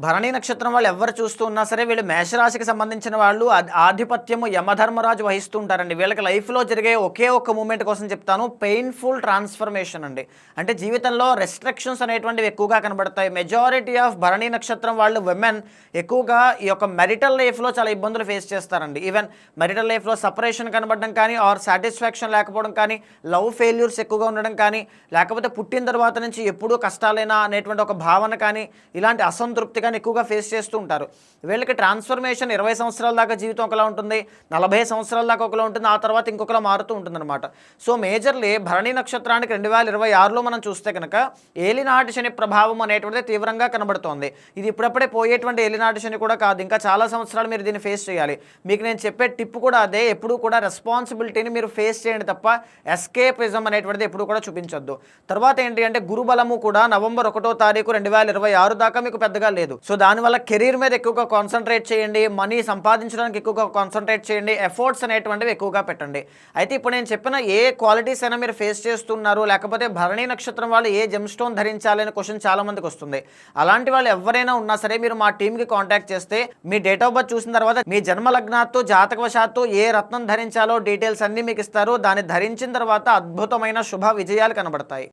భరణి నక్షత్రం వాళ్ళు ఎవరు చూస్తూ ఉన్నా సరే వీళ్ళు మేషరాశికి సంబంధించిన వాళ్ళు ఆధిపత్యము యమధర్మరాజు వహిస్తూ ఉంటారండి. వీళ్ళకి లైఫ్లో జరిగే ఒకే ఒక్క మూమెంట్ కోసం చెప్తాను, పెయిన్ఫుల్ ట్రాన్స్ఫర్మేషన్ అండి. అంటే జీవితంలో రెస్ట్రిక్షన్స్ అనేటువంటివి ఎక్కువగా కనబడతాయి. మెజారిటీ ఆఫ్ భరణి నక్షత్రం వాళ్ళు విమెన్ ఎక్కువగా ఈ యొక్క మెరిటల్ లైఫ్లో చాలా ఇబ్బందులు ఫేస్ చేస్తారండి. ఈవెన్ మెరిటల్ లైఫ్లో సపరేషన్ కనబడడం కానీ, ఆర్ సాటిస్ఫాక్షన్ లేకపోవడం కానీ, లవ్ ఫెయిల్యూర్స్ ఎక్కువగా ఉండడం కానీ, లేకపోతే పుట్టిన తర్వాత నుంచి ఎప్పుడూ కష్టాలేనా అనేటువంటి ఒక భావన కానీ, ఇలాంటి అసంతృప్తి కానీ ఎక్కువగా ఫేస్ చేస్తూ ఉంటారు. వీళ్ళకి ట్రాన్స్ఫర్మేషన్ 20 సంవత్సరాల దాకా జీవితం ఒకలా ఉంటుంది, 40 సంవత్సరాల దాకా ఒకలా ఉంటుంది, ఆ తర్వాత ఇంకొకలా మారుతూ ఉంటుందన్నమాట. సో మేజర్లీ భరణి నక్షత్రానికి 2026లో మనం చూస్తే కనుక ఏలినాటి శని ప్రభావం అనేటువంటిది తీవ్రంగా కనబడుతోంది. ఇది ఇప్పుడప్పుడే పోయేటువంటి ఏలినాటి శని కూడా కాదు, ఇంకా చాలా సంవత్సరాలు మీరు దీన్ని ఫేస్ చేయాలి. మీకు నేను చెప్పే టిప్ కూడా అదే, ఎప్పుడూ కూడా రెస్పాన్సిబిలిటీని మీరు ఫేస్ చేయండి తప్ప ఎస్కేపిజం అనేటువంటిది ఎప్పుడు కూడా చూపించొద్దు. తర్వాత ఏంటి అంటే గురుబలము కూడా నవంబర్ 1వ తారీఖు 2026 దాకా మీకు పెద్దగా లేదు. సో దానివల్ల కెరీర్ మీద ఎక్కువగా కాన్సన్ట్రేట్ చేయండి, మనీ సంపాదించడానికి ఎక్కువగా కాన్సన్ట్రేట్ చేయండి, ఎఫర్ట్స్ అనేటువంటివి ఎక్కువగా పెట్టండి. అయితే ఇప్పుడు నేను చెప్పిన ఏ క్వాలిటీస్ అయినా మీరు ఫేస్ చేస్తున్నారు, లేకపోతే భరణి నక్షత్రం వాళ్ళు ఏ జెమ్ స్టోన్ ధరించాలి అనే క్వశ్చన్ చాలా మందికి వస్తుంది. అలాంటి వాళ్ళు ఎవరైనా ఉన్నా సరే మీరు మా టీంకి కాంటాక్ట్ చేస్తే మీ డేట్ ఆఫ్ బర్త్ చూసిన తర్వాత మీ జన్మ లగ్నాత్తు జాతకవశాత్తు ఏ రత్నం ధరించాలో డీటెయిల్స్ అన్నీ మీకు ఇస్తారు. దాన్ని ధరించిన తర్వాత అద్భుతమైన శుభ విజయాలు కనబడతాయి.